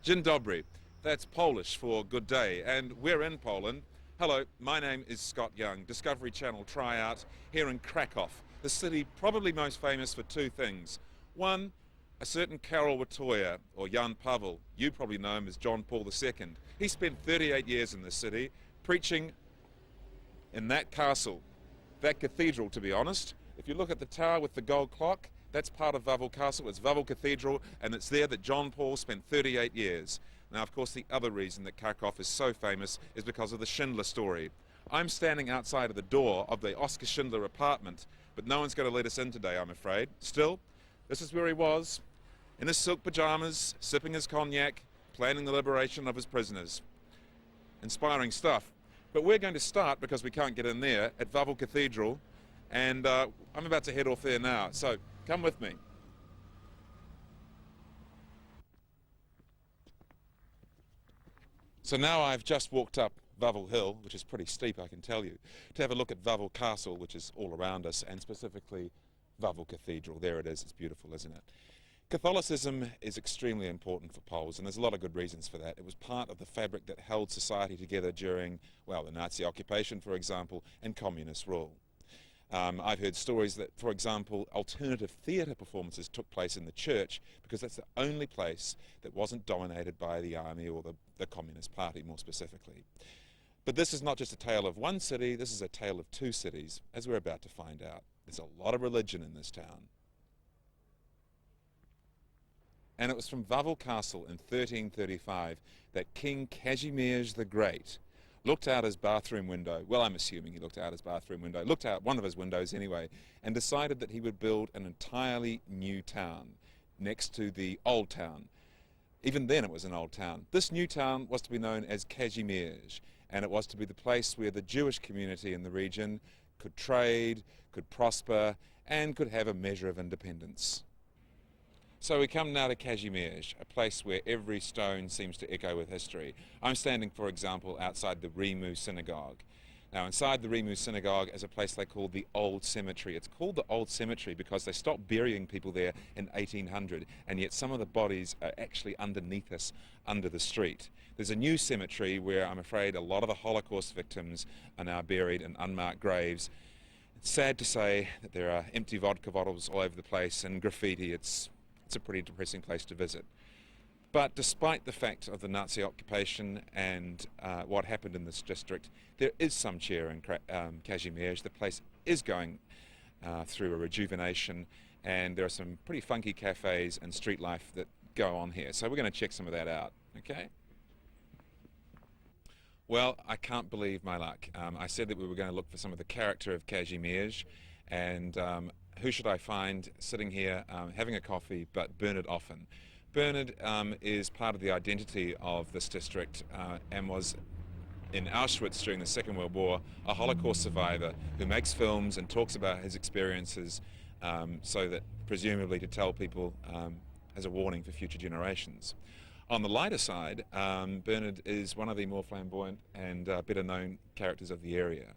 Dzień dobry. That's Polish for good day, and we're in Poland. Hello, my name is Scott Young, Discovery Channel tryout here in Kraków, the city probably most famous for two things. One, a certain Karol Wojtyła, or Jan Paweł. You probably know him as John Paul II. He spent 38 years in this city, preaching in that castle, that cathedral, to be honest. If you look at the tower with the gold clock, that's part of Wawel Castle. It's Wawel Cathedral, and it's there that John Paul spent 38 years. Now, of course, the other reason that Kraków is so famous is because of the Schindler story. I'm standing outside of the door of the Oskar Schindler apartment, but no one's going to let us in today, I'm afraid. Still, this is where he was, in his silk pajamas, sipping his cognac, planning the liberation of his prisoners. Inspiring stuff. But we're going to start, because we can't get in there, at Wawel Cathedral, and I'm about to head off there now, so come with me. So now I've just walked up Wawel Hill, which is pretty steep, I can tell you, to have a look at Wawel Castle, which is all around us, and specifically Wawel Cathedral. There it is. It's beautiful, isn't it? Catholicism is extremely important for Poles, and there's a lot of good reasons for that. It was part of the fabric that held society together during, well, the Nazi occupation, for example, and communist rule. I've heard stories that, for example, alternative theatre performances took place in the church because that's the only place that wasn't dominated by the army or the Communist Party, more specifically. But this is not just a tale of one city, this is a tale of two cities, as we're about to find out. There's a lot of religion in this town. And it was from Wawel Castle in 1335 that King Kazimierz the Great looked out his bathroom window, well, I'm assuming he looked out his bathroom window, looked out one of his windows anyway, and decided that he would build an entirely new town next to the old town. Even then it was an old town. This new town was to be known as Kazimierz, and it was to be the place where the Jewish community in the region could trade, could prosper, and could have a measure of independence. So we come now to Kazimierz, a place where every stone seems to echo with history. I'm standing, for example, outside the Remu Synagogue. Now, inside the Remu Synagogue is a place they call the Old Cemetery. It's called the Old Cemetery because they stopped burying people there in 1800, and yet some of the bodies are actually underneath us, under the street. There's a new cemetery where I'm afraid a lot of the Holocaust victims are now buried in unmarked graves. It's sad to say that there are empty vodka bottles all over the place and graffiti. It's a pretty depressing place to visit. But despite the fact of the Nazi occupation and what happened in this district, there is some cheer in Kazimierz. The place is going through a rejuvenation, and there are some pretty funky cafes and street life that go on here. So we're going to check some of that out, okay? Well, I can't believe my luck. I said that we were going to look for some of the character of Kazimierz, and who should I find sitting here having a coffee but Bernard Offen. Bernard is part of the identity of this district and was in Auschwitz during the Second World War, a Holocaust survivor who makes films and talks about his experiences so that presumably to tell people as a warning for future generations. On the lighter side, Bernard is one of the more flamboyant and better known characters of the area.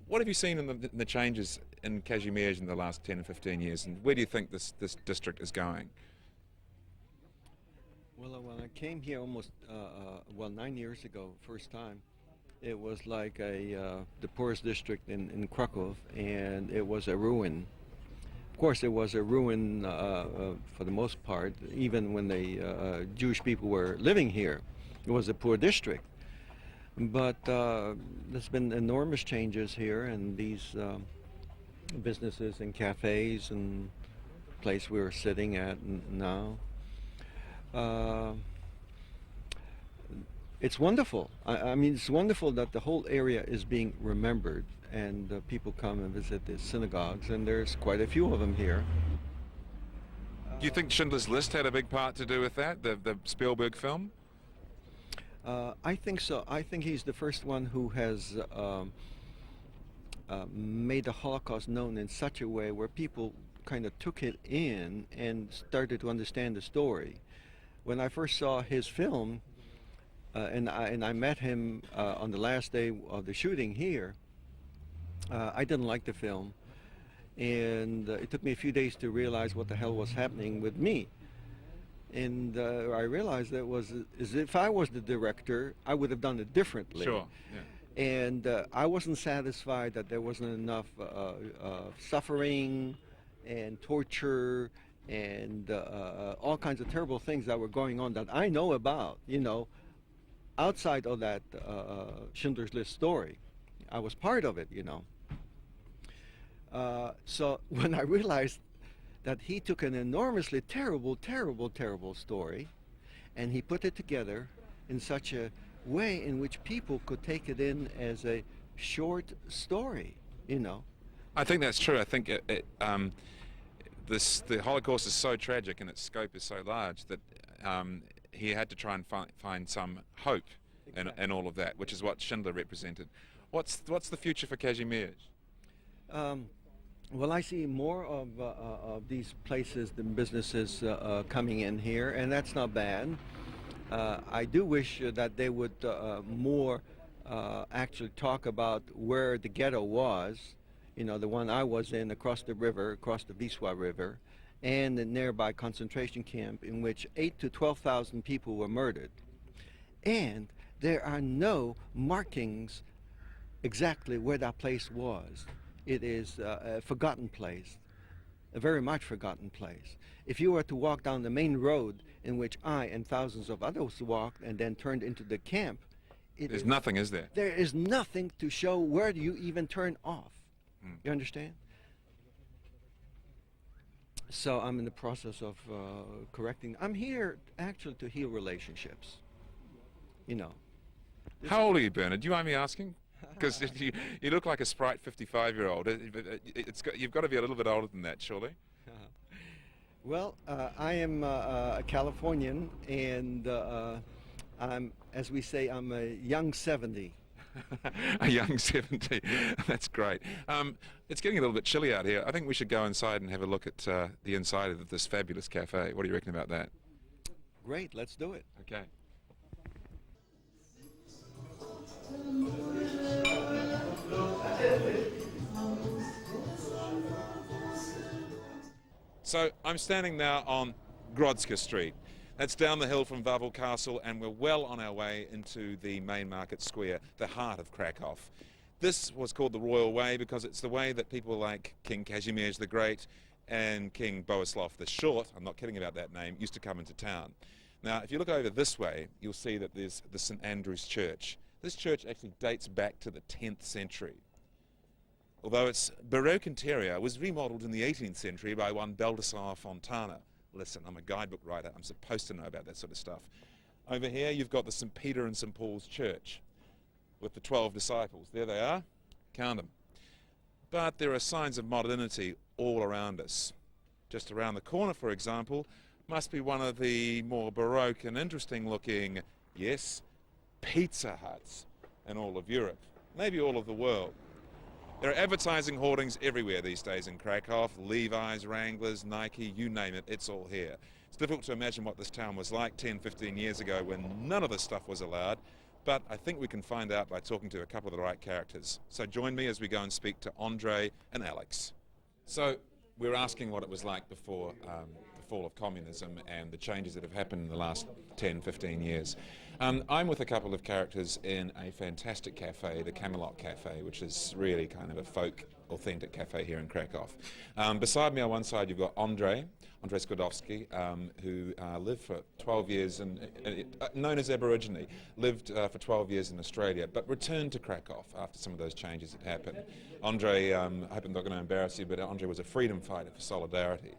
What have you seen in the changes in Kazimierz in the last 10 and 15 years, and where do you think this district is going? Well, when I came here almost, 9 years ago, first time, it was like the poorest district in Kraków, and it was a ruin. Of course, it was a ruin for the most part, even when the Jewish people were living here. It was a poor district. But there's been enormous changes here, and these businesses and cafes and place we're sitting at now. It's wonderful. I mean, it's wonderful that the whole area is being remembered, and people come and visit the synagogues, and there's quite a few of them here. Do you think Schindler's List had a big part to do with that, the Spielberg film? I think so. I think he's the first one who has made the Holocaust known in such a way where people kind of took it in and started to understand the story. When I first saw his film, and I met him on the last day of the shooting here, I didn't like the film, and it took me a few days to realize what the hell was happening with me. And I realized that was as if I was the director, I would have done it differently. Sure. Yeah. And I wasn't satisfied that there wasn't enough suffering and torture and all kinds of terrible things that were going on that I know about, outside of that Schindler's List story. I was part of it. So when I realized that he took an enormously terrible, terrible, terrible story and he put it together in such a way in which people could take it in as a short story. I think that's true. I think the Holocaust is so tragic and its scope is so large that he had to try and find some hope in all of that, which is what Schindler represented. What's the future for Kazimierz? Well, I see more of these places and businesses coming in here, and that's not bad. I do wish that they would more actually talk about where the ghetto was, the one I was in across the river, across the Wisła River, and the nearby concentration camp in which 8,000 to 12,000 people were murdered. And there are no markings exactly where that place was. It is a forgotten place, a very much forgotten place. If you were to walk down the main road in which I and thousands of others walked and then turned into the camp, There's nothing, is there? There is nothing to show where you even turn off. You understand? So I'm in the process of correcting. I'm here actually to heal relationships. How old are you, Bernard? Do you mind me asking? Because you look like a sprite 55-year-old. You've got to be a little bit older than that, surely? Well, I am a Californian, and I'm, as we say, I'm a young 70. A young 70. That's great. It's getting a little bit chilly out here. I think we should go inside and have a look at the inside of this fabulous cafe. What do you reckon about that? Great, let's do it. Okay. So I'm standing now on Grodzka Street. That's down the hill from Wawel Castle, and we're well on our way into the main market square, the heart of Kraków. This was called the Royal Way because it's the way that people like King Kazimierz the Great and King Boleslav the Short, I'm not kidding about that name, used to come into town. Now, if you look over this way, you'll see that there's the St. Andrew's Church. This church actually dates back to the 10th century. Although its Baroque interior was remodeled in the 18th century by one Baldassare Fontana. Listen, I'm a guidebook writer, I'm supposed to know about that sort of stuff. Over here you've got the St. Peter and St. Paul's Church with the 12 disciples. There they are, count them. But there are signs of modernity all around us. Just around the corner, for example, must be one of the more Baroque and interesting looking, yes, Pizza Huts in all of Europe, maybe all of the world. There are advertising hoardings everywhere these days in Kraków. Levi's, Wranglers, Nike, you name it, it's all here. It's difficult to imagine what this town was like 10, 15 years ago when none of this stuff was allowed, but I think we can find out by talking to a couple of the right characters. So join me as we go and speak to Andre and Alex. So we're asking what it was like before the fall of communism and the changes that have happened in the last 10, 15 years. I'm with a couple of characters in a fantastic cafe, the Camelot Cafe, which is really kind of a folk, authentic cafe here in Kraków. Beside me on one side you've got Andre Skłodowski, who lived for 12 years, known as Aborigine, lived for 12 years in Australia, but returned to Kraków after some of those changes had happened. Andre, I hope I'm not going to embarrass you, but Andre was a freedom fighter for Solidarity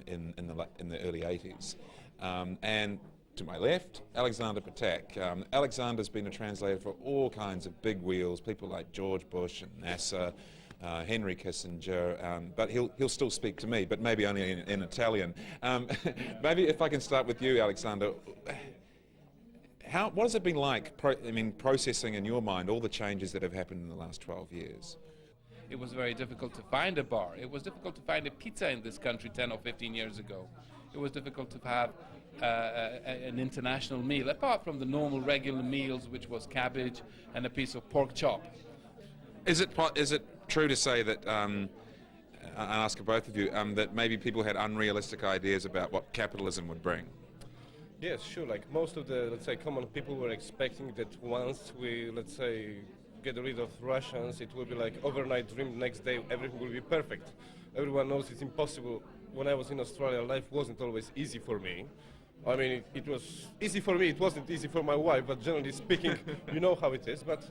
in the early 80s. And to my left, Alexander Patak. Alexander's been a translator for all kinds of big wheels, people like George Bush and NASA, Henry Kissinger, but he'll still speak to me, but maybe only in Italian. Maybe if I can start with you, Alexander. What has it been like, processing in your mind all the changes that have happened in the last 12 years? It was very difficult to find a bar. It was difficult to find a pizza in this country 10 or 15 years ago. It was difficult to have an international meal, apart from the normal regular meals, which was cabbage and a piece of pork chop. Is it true to say that ask both of you, that maybe people had unrealistic ideas about what capitalism would bring. Yes, sure. Like most of the, let's say, common people were expecting that once we, let's say, get rid of Russians, it will be like overnight dream. Next day, everything will be perfect. Everyone knows it's impossible. When I was in Australia, life wasn't always easy for me. I mean, it was easy for me. It wasn't easy for my wife, but generally speaking, you know how it is. But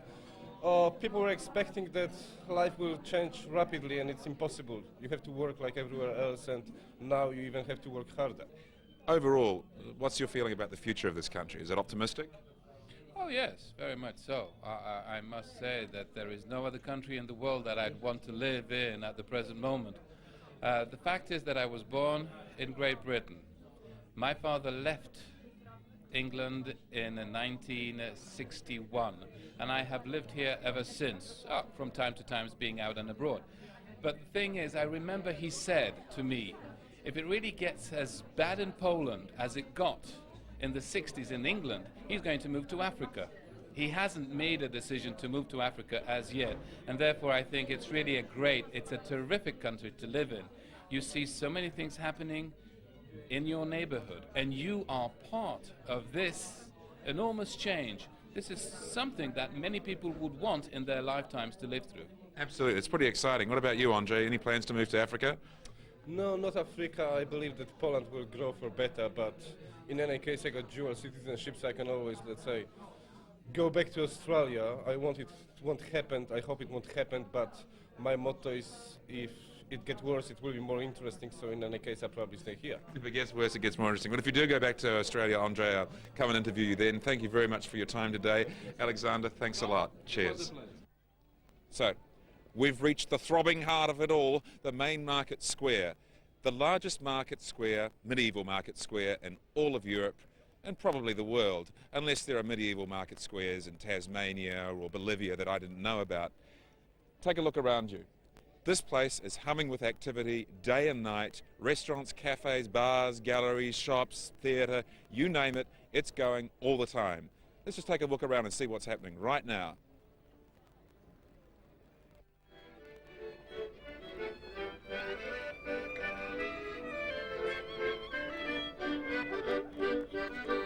people were expecting that life will change rapidly, and it's impossible. You have to work like everywhere else, and now you even have to work harder. Overall, what's your feeling about the future of this country? Is it optimistic? Oh yes, very much so. I must say that there is no other country in the world that I'd want to live in at the present moment. The fact is that I was born in Great Britain. My father left England in 1961, and I have lived here ever since, from time to time being out and abroad. But the thing is, I remember he said to me, if it really gets as bad in Poland as it got in the 60s in England, he's going to move to Africa. He hasn't made a decision to move to Africa as yet, and therefore I think it's really it's a terrific country to live in. You see so many things happening in your neighborhood, and you are part of this enormous change. This is something that many people would want in their lifetimes to live through. Absolutely, it's pretty exciting. What about you, Andre? Any plans to move to Africa? No, not Africa. I believe that Poland will grow for better, but in any case, I got dual citizenship, so I can always, let's say, go back to Australia. I want it won't happen. I hope it won't happen, but my motto is if it gets worse, it will be more interesting, so in any case, I'll probably stay here. If it gets worse, it gets more interesting. But if you do go back to Australia, Andre, I'll come and interview you then. Thank you very much for your time today. Alexander, thanks a lot. Cheers. So, we've reached the throbbing heart of it all, the main market square. The largest market square, medieval market square in all of Europe and probably the world, unless there are medieval market squares in Tasmania or Bolivia that I didn't know about. Take a look around you. This place is humming with activity day and night. Restaurants, cafes, bars, galleries, shops, theatre, you name it, it's going all the time. Let's just take a look around and see what's happening right now.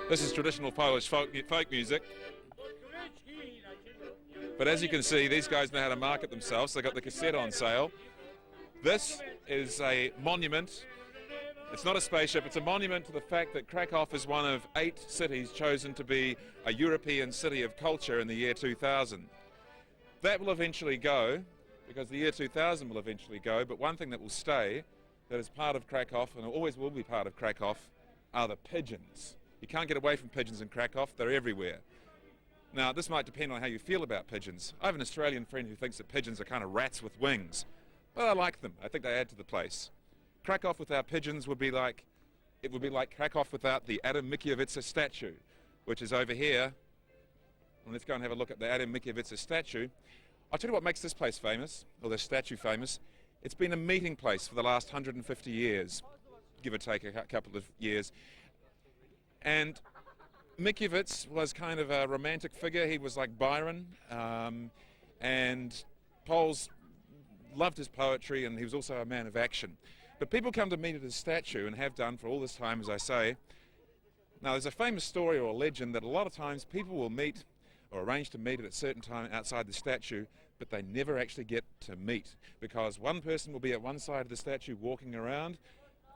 This is traditional Polish folk music. But as you can see, these guys know how to market themselves. They've got the cassette on sale. This is a monument. It's not a spaceship, it's a monument to the fact that Kraków is one of 8 cities chosen to be a European city of culture in the year 2000. That will eventually go, because the year 2000 will eventually go, but one thing that will stay, that is part of Kraków, and always will be part of Kraków, are the pigeons. You can't get away from pigeons in Kraków, they're everywhere. Now, this might depend on how you feel about pigeons. I have an Australian friend who thinks that pigeons are kind of rats with wings, but I like them. I think they add to the place. Kraków without pigeons would be like Kraków without the Adam Mickiewicz statue, which is over here. And let's go and have a look at the Adam Mickiewicz statue. I'll tell you what makes this place famous, or this statue famous. It's been a meeting place for the last 150 years, give or take a couple of years. And Mickiewicz was kind of a romantic figure. He was like Byron, and Poles loved his poetry, and he was also a man of action. But people come to meet at his statue, and have done for all this time, as I say. Now, there's a famous story or a legend that a lot of times people will meet or arrange to meet at a certain time outside the statue, but they never actually get to meet, because one person will be at one side of the statue walking around,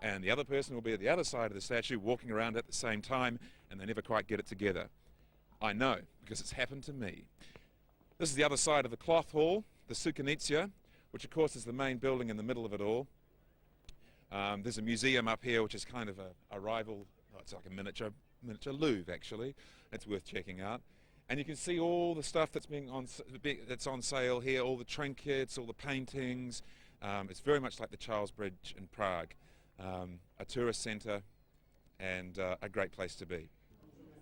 and the other person will be at the other side of the statue walking around at the same time, and they never quite get it together. I know, because it's happened to me. This is the other side of the cloth hall, the Sukanitsia, which of course is the main building in the middle of it all. There's a museum up here which is kind of a rival, it's like a miniature Louvre actually. It's worth checking out. And you can see all the stuff that's on sale here, all the trinkets, all the paintings. It's very much like the Charles Bridge in Prague. A tourist centre and a great place to be.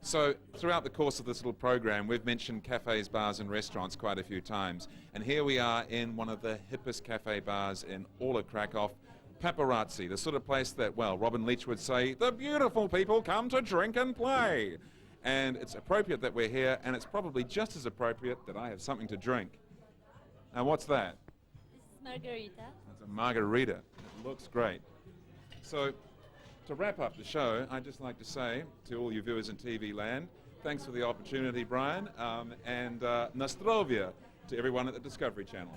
So throughout the course of this little program, we've mentioned cafes, bars and restaurants quite a few times, and here we are in one of the hippest cafe bars in all of Kraków, Paparazzi, the sort of place that, well, Robin Leach would say, the beautiful people come to drink and play. And it's appropriate that we're here, and it's probably just as appropriate that I have something to drink. Now what's that? This is margarita. It's a margarita. It looks great. So, to wrap up the show, I'd just like to say to all you viewers in TV land, thanks for the opportunity, Brian, and Nostrovia to everyone at the Discovery Channel.